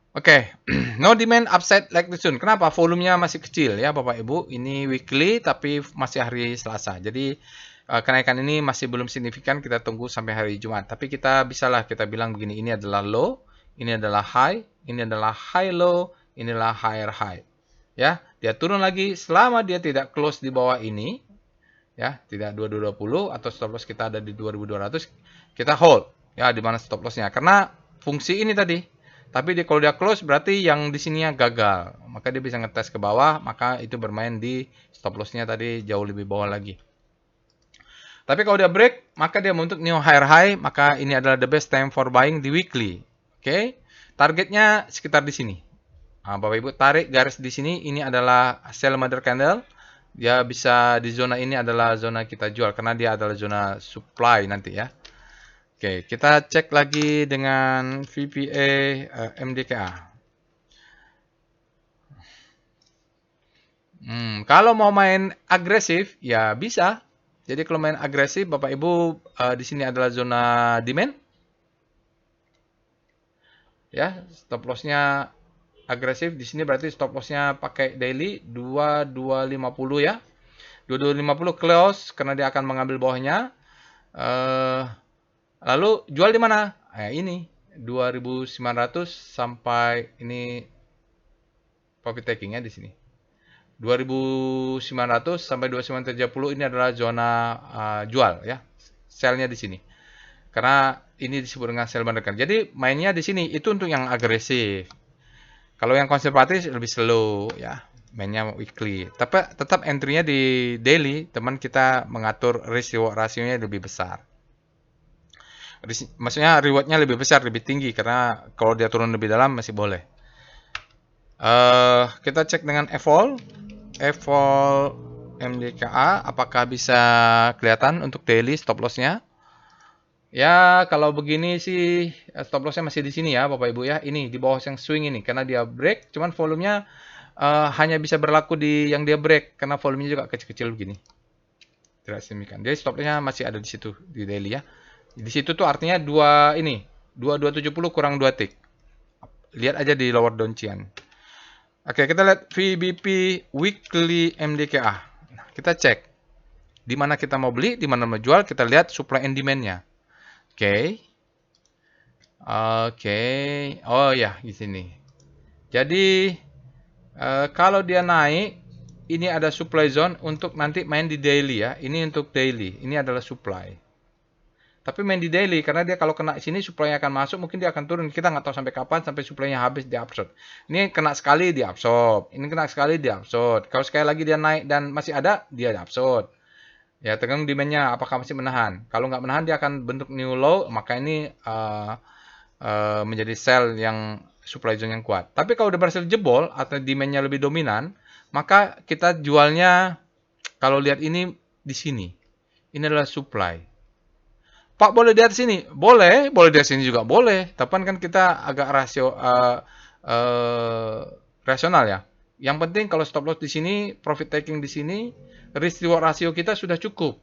Oke, no demand upside like this soon. Kenapa? Volumenya masih kecil ya Bapak Ibu. Ini weekly tapi masih hari Selasa. Jadi kenaikan ini masih belum signifikan. Kita tunggu sampai hari Jumat. Tapi kita bisalah kita bilang begini. Ini adalah low, ini adalah high, ini adalah high low, ini adalah higher high. Ya, dia turun lagi selama dia tidak close di bawah ini. Ya, tidak 2220 atau stop loss kita ada di 2200, kita hold. Ya, di mana stop loss-nya? Karena fungsi ini tadi. Tapi kalau dia close berarti yang di sininya gagal. Maka dia bisa ngetes ke bawah, maka itu bermain di stop loss-nya tadi jauh lebih bawah lagi. Tapi kalau dia break, maka dia membentuk new higher high, maka ini adalah the best time for buying di weekly. Oke. Targetnya sekitar di sini. Nah, Bapak Ibu tarik garis di sini, ini adalah sell mother candle. Dia bisa di zona ini adalah zona kita jual karena dia adalah zona supply nanti ya. Oke, kita cek lagi dengan VPA MDKA. Kalau mau main agresif, ya bisa. Jadi kalau main agresif, Bapak Ibu, di sini adalah zona demand. Ya, stop loss-nya agresif. Di sini berarti stop loss-nya pakai daily 2250 ya. 2250 close karena dia akan mengambil bawahnya. Lalu jual di mana? Ini 2900 sampai ini profit takingnya di sini. 2900 sampai 2930 ini adalah zona jual ya. Sell-nya di sini. Karena ini disebut dengan sell menekan. Jadi mainnya di sini itu untuk yang agresif. Kalau yang konservatif lebih slow ya. Mainnya weekly. Tapi tetap entry-nya di daily, teman kita mengatur risk reward rasionya lebih besar. Maksudnya rewardnya lebih besar, lebih tinggi karena kalau dia turun lebih dalam masih boleh. Kita cek dengan evol MDKA apakah bisa kelihatan untuk daily stop loss-nya. Ya, kalau begini sih stop lossnya masih di sini ya, Bapak Ibu ya. Ini di bawah yang swing ini karena dia break, cuman volumenya hanya bisa berlaku di yang dia break karena volumenya juga kecil-kecil begini. Tidak signifikan. Jadi stop lossnya masih ada di situ di daily ya. Di situ tuh artinya 2270 kurang 2 tick. Lihat aja di lower downchian. Oke, kita lihat VBP weekly MDKA. Nah, kita cek di mana kita mau beli, di mana mau jual, kita lihat supply and demand-nya. Oke. Oke. Oh ya, di sini. Jadi kalau dia naik, ini ada supply zone untuk nanti main di daily ya. Ini untuk daily. Ini adalah supply. Tapi main di daily karena dia kalau kena sini supply-nya akan masuk, mungkin dia akan turun. Kita nggak tahu sampai kapan sampai supply-nya habis di absorb. Ini kena sekali di absorb. Ini kena sekali di absorb. Kalau sekali lagi dia naik dan masih ada, dia di absorb. Ya, tergantung demand-nya apakah masih menahan. Kalau nggak menahan, dia akan bentuk new low, maka ini menjadi sell yang supply zone yang kuat. Tapi kalau udah berhasil jebol atau demand-nya lebih dominan, maka kita jualnya kalau lihat ini di sini. Ini adalah supply. Pak boleh di atas sini? Boleh, boleh di atas sini juga boleh. Tapi kan kita agak rasional ya. Yang penting kalau stop loss di sini, profit taking di sini, risk reward rasio kita sudah cukup.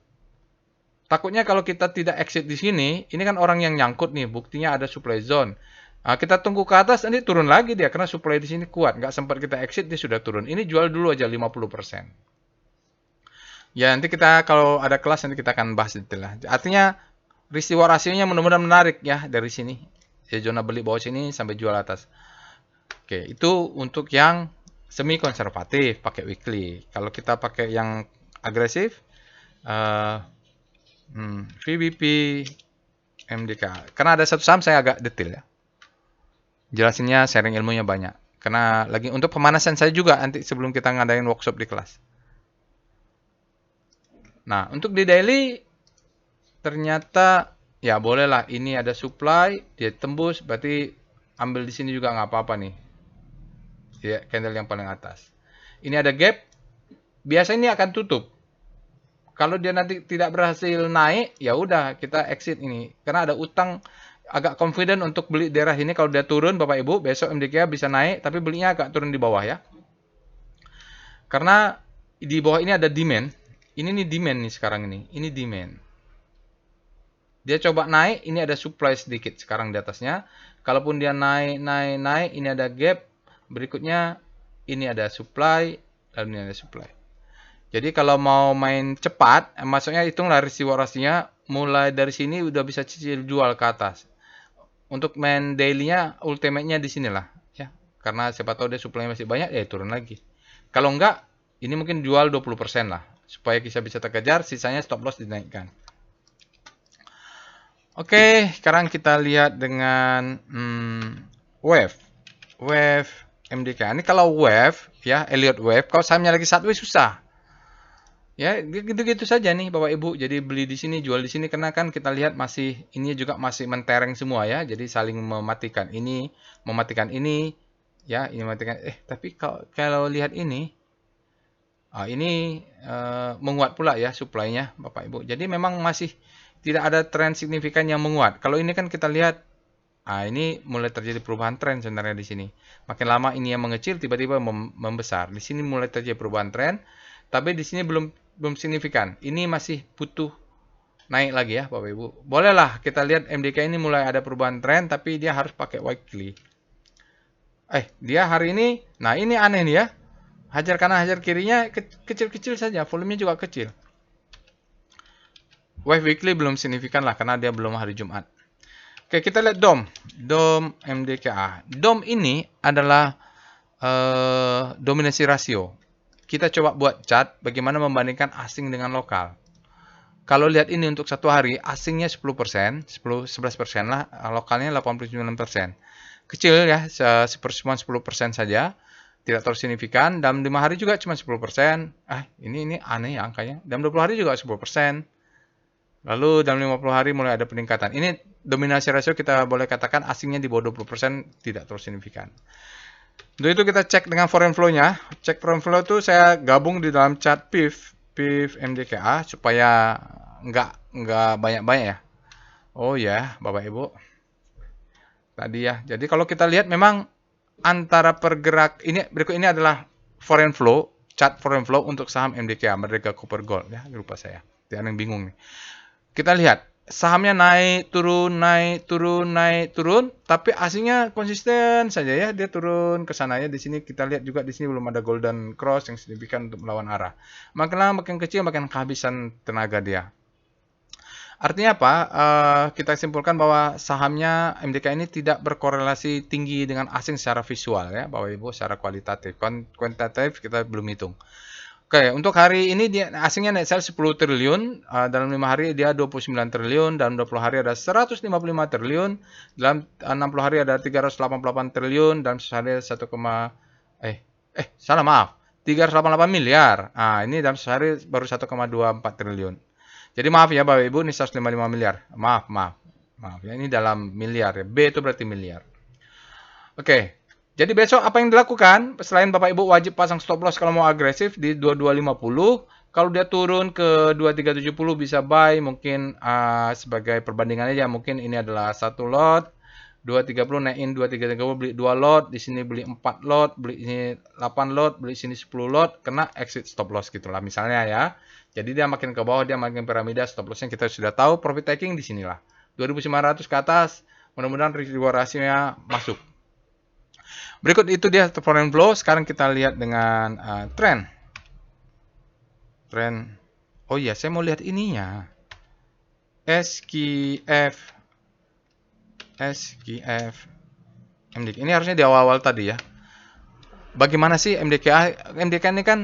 Takutnya kalau kita tidak exit di sini, ini kan orang yang nyangkut nih, buktinya ada supply zone. Nah, kita tunggu ke atas, nanti turun lagi dia, karena supply di sini kuat. Nggak sempat kita exit, dia sudah turun. Ini jual dulu aja 50%. Ya, nanti kita kalau ada kelas, nanti kita akan bahas detail lah. Artinya, peristiwa rasionya mudah-mudahan menarik ya dari sini. Ya, zona beli bawah sini sampai jual atas. Oke, itu untuk yang semi konservatif pakai weekly. Kalau kita pakai yang agresif, VBP MDK. Karena ada satu saham saya agak detail ya. Jelasinnya sharing ilmunya banyak. Karena lagi untuk pemanasan saya juga nanti sebelum kita ngadain workshop di kelas. Nah, untuk di daily ternyata ya bolehlah ini ada supply, dia tembus, berarti ambil di sini juga nggak apa-apa nih. Ya, candle yang paling atas. Ini ada gap, biasanya ini akan tutup. Kalau dia nanti tidak berhasil naik, ya udah kita exit ini. Karena ada utang agak confident untuk beli daerah ini. Kalau dia turun, Bapak Ibu, besok MDK bisa naik, tapi belinya agak turun di bawah ya. Karena di bawah ini ada demand. Ini nih demand nih sekarang ini. Ini demand. Dia coba naik, ini ada supply sedikit sekarang di atasnya. Kalaupun dia naik, ini ada gap. Berikutnya, ini ada supply, lalu ini ada supply. Jadi kalau mau main cepat, maksudnya hitunglah risiko rasinya, mulai dari sini udah bisa cicil jual ke atas. Untuk main daily-nya, ultimate-nya di sinilah. Ya. Karena siapa tahu dia supply masih banyak, ya turun lagi. Kalau enggak, ini mungkin jual 20% lah. Supaya kita bisa terkejar, sisanya stop loss dinaikkan. Oke, sekarang kita lihat dengan wave. Wave MDK. Ini kalau wave, ya Elliott wave, kalau sahamnya lagi sideways susah. Ya, gitu-gitu saja nih Bapak Ibu. Jadi beli di sini, jual di sini karena kan kita lihat masih ini juga masih mentereng semua ya. Jadi saling mematikan ini, ya, ini mematikan. Tapi kalau lihat ini menguat pula ya supply-nya Bapak Ibu. Jadi memang masih tidak ada tren signifikan yang menguat. Kalau ini kan kita lihat ini mulai terjadi perubahan tren sebenarnya di sini. Makin lama ini yang mengecil tiba-tiba membesar. Di sini mulai terjadi perubahan tren, tapi di sini belum signifikan. Ini masih butuh naik lagi ya Bapak Ibu. Bolehlah kita lihat MDK ini mulai ada perubahan tren, tapi dia harus pakai weekly. Dia hari ini, nah ini aneh nih ya. Hajar kanan, hajar kirinya kecil-kecil saja, volumenya juga kecil. Wave weekly belum signifikan lah karena dia belum hari Jumat. Oke, kita lihat DOM. DOM MDKA. DOM ini adalah dominasi rasio. Kita coba buat chart bagaimana membandingkan asing dengan lokal. Kalau lihat ini untuk satu hari, asingnya 10%, 11% lah, lokalnya 89%. Kecil ya, sepersemuan 10% saja. Tidak terlalu signifikan. Dalam 5 hari juga cuma 10%. Ini aneh ya angkanya. Dalam 20 hari juga 10%. Lalu dalam 50 hari mulai ada peningkatan. Ini dominasi rasio kita boleh katakan asingnya di bawah 20% tidak terlalu signifikan. Untuk itu kita cek dengan foreign flow-nya. Cek foreign flow itu saya gabung di dalam chart PIF MDKA supaya nggak banyak-banyak ya. Oh ya, Bapak Ibu. Tadi ya. Jadi kalau kita lihat memang antara pergerak ini berikut ini adalah foreign flow, chart foreign flow untuk saham MDKA, Merdeka Copper Gold ya, lupa saya. Jangan yang bingung nih. Kita lihat sahamnya naik turun naik turun naik turun, tapi aslinya konsisten saja ya, dia turun ke sana ya. Di sini kita lihat juga di sini belum ada golden cross yang signifikan untuk melawan arah. Makin lama makin kecil makin kehabisan tenaga dia. Artinya apa? Kita simpulkan bahwa sahamnya MDK ini tidak berkorelasi tinggi dengan asing secara visual ya, Bapak Ibu, secara kualitatif. Kuantitatif kita belum hitung. Oke, untuk hari ini dia asingnya net sales 10 triliun, dalam 5 hari dia 29 triliun, dalam 20 hari ada 155 triliun, dalam 60 hari ada 388 triliun, dalam sehari 388 miliar. Nah, ini dalam sehari baru 1,24 triliun. Jadi maaf ya Bapak Ibu, ini 155 miliar. Maaf ya, ini dalam miliar ya. B itu berarti miliar. Oke. Jadi besok apa yang dilakukan? Selain Bapak Ibu wajib pasang stop loss kalau mau agresif di 2250. Kalau dia turun ke 2370 bisa buy, mungkin sebagai perbandingan aja, mungkin ini adalah satu lot. 230 naik in 2330 beli 2 lot, di sini beli 4 lot, beli ini 8 lot, beli sini 10 lot, kena exit stop loss gitulah misalnya ya. Jadi dia makin ke bawah, dia makin piramida, stop lossnya kita sudah tahu, profit taking di sinilah. 2500 ke atas, mudah-mudahan reward ratio-nya masuk. Berikut itu dia foreign flow. Sekarang kita lihat dengan trend. Oh iya, saya mau lihat ininya. SQF MDK. Ini harusnya di awal-awal tadi ya. Bagaimana sih MDKA? MDKA ini kan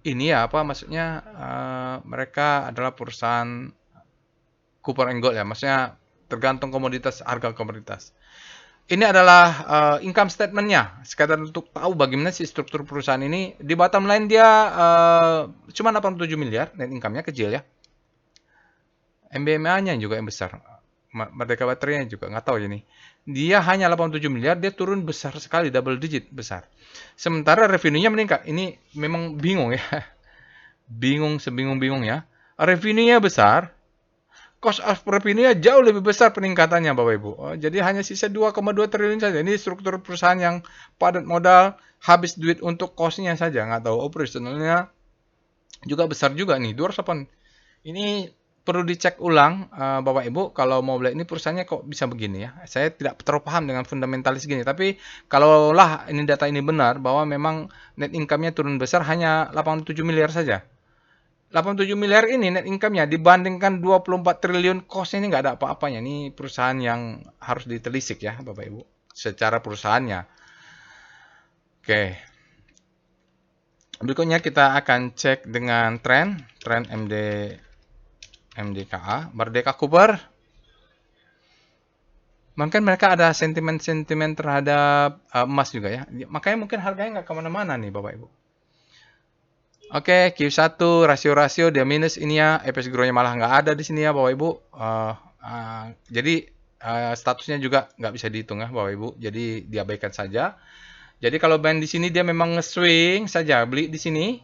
ini ya apa maksudnya mereka adalah perusahaan copper and gold ya. Maksudnya tergantung komoditas, harga komoditas. Ini adalah income statement-nya, sekadar untuk tahu bagaimana sih struktur perusahaan ini. Di bottom line dia cuma 87 miliar, net income-nya kecil ya. MBMA-nya juga yang besar. Merdeka Baterainya juga, nggak tahu ini. Dia hanya 87 miliar, dia turun besar sekali, double digit besar. Sementara revenue-nya meningkat. Ini memang bingung ya. Bingung, sebingung-bingung ya. Revenue-nya besar, cost of revenue-nya jauh lebih besar peningkatannya Bapak Ibu. Jadi hanya sisa 2,2 triliun saja. Ini struktur perusahaan yang padat modal, habis duit untuk cost-nya saja. Nggak tahu operasionalnya juga besar juga nih. 208. Ini perlu dicek ulang Bapak Ibu. Kalau mau beli ini perusahaannya kok bisa begini ya. Saya tidak terlalu paham dengan fundamentalis gini. Tapi kalaulah ini data ini benar bahwa memang net income-nya turun besar hanya 87 miliar saja. 87 miliar ini net income-nya dibandingkan 24 triliun cost-nya ini nggak ada apa-apanya. Ini perusahaan yang harus ditelisik ya Bapak Ibu. Secara perusahaannya. Oke. Berikutnya kita akan cek dengan tren MDKA. Merdeka Copper. Mungkin mereka ada sentimen-sentimen terhadap emas juga ya. Makanya mungkin harganya nggak kemana-mana nih Bapak Ibu. Oke, Q1 rasio-rasio dia minus ini ya, EPS grow-nya malah nggak ada di sini ya Bapak Ibu. Jadi statusnya juga nggak bisa dihitung ya Bapak Ibu. Jadi diabaikan saja. Jadi kalau band di sini dia memang nge-swing saja, beli di sini,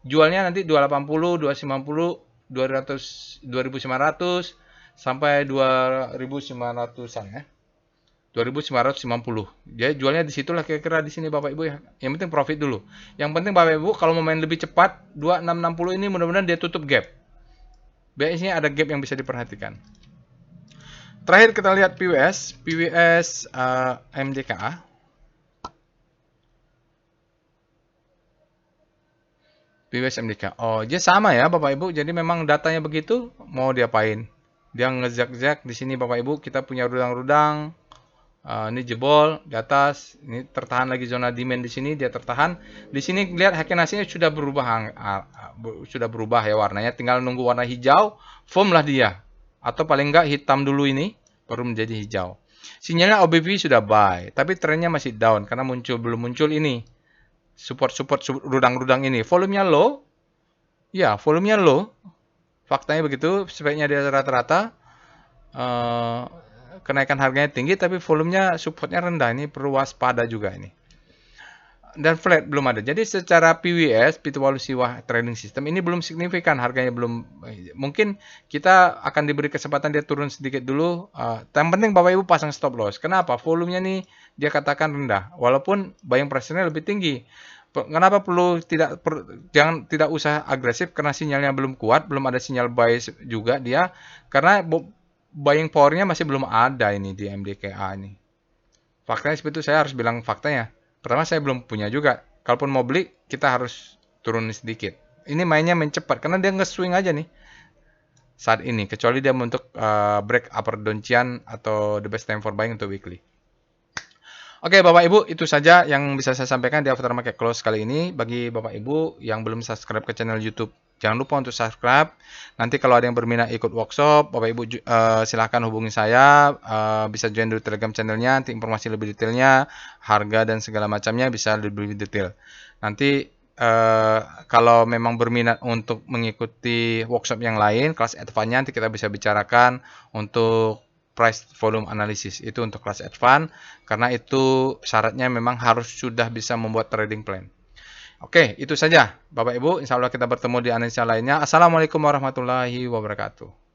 jualnya nanti 280, 290, 200, 2.900 sampai 2.900-an ya. 2.990. Jadi jualnya di situlah kira-kira di sini Bapak Ibu ya. Yang penting profit dulu. Yang penting Bapak Ibu kalau mau main lebih cepat 2660 ini mudah-mudahan dia tutup gap. Biasanya ada gap yang bisa diperhatikan. Terakhir kita lihat PWS MDKA. PWS MDKA. Oh, dia sama ya Bapak Ibu. Jadi memang datanya begitu, mau diapain? Dia ngezak-zak di sini Bapak Ibu, kita punya rudang-rudang. Ini jebol di atas, ini tertahan lagi zona demand di sini, dia tertahan. Di sini lihat hakenasinya sudah berubah ya warnanya, tinggal nunggu warna hijau, foam lah dia. Atau paling enggak hitam dulu ini baru menjadi hijau. Sinyalnya OBV sudah buy, tapi trennya masih down karena belum muncul ini. Support rudang-rudang ini. Volumenya low. Ya, volumenya low. Faktanya begitu, sebaiknya dia rata-rata kenaikan harganya tinggi tapi volumenya supportnya rendah, ini perlu waspada juga ini. dan flat belum ada. Jadi secara PWS, Pitbull Siwah Trading System ini belum signifikan, harganya belum. Mungkin kita akan diberi kesempatan dia turun sedikit dulu. Yang penting Bapak Ibu pasang stop loss. Kenapa? Volumenya nih dia katakan rendah, walaupun buying pressure-nya lebih tinggi. Kenapa perlu jangan tidak usah agresif karena sinyalnya belum kuat, belum ada sinyal buy juga dia, karena buying power-nya masih belum ada ini di MDKA ini. Faktanya seperti itu, saya harus bilang faktanya. Pertama saya belum punya juga. Kalaupun mau beli, kita harus turun sedikit. Ini mainnya mencepat karena dia nge-swing aja nih saat ini. Kecuali dia untuk break upper downtrend atau the best time for buying untuk weekly. Oke, Bapak Ibu, itu saja yang bisa saya sampaikan di After Market Close kali ini. Bagi Bapak Ibu yang belum subscribe ke channel YouTube, jangan lupa untuk subscribe. Nanti kalau ada yang berminat ikut workshop, Bapak Ibu silahkan hubungi saya. Bisa join di Telegram channelnya, nanti informasi lebih detailnya, harga dan segala macamnya bisa lebih detail. Nanti kalau memang berminat untuk mengikuti workshop yang lain, kelas advance-nya nanti kita bisa bicarakan untuk price volume analysis. Itu untuk kelas advance, karena itu syaratnya memang harus sudah bisa membuat trading plan. Oke, itu saja Bapak Ibu. Insya Allah kita bertemu di analisa lainnya. Assalamualaikum warahmatullahi wabarakatuh.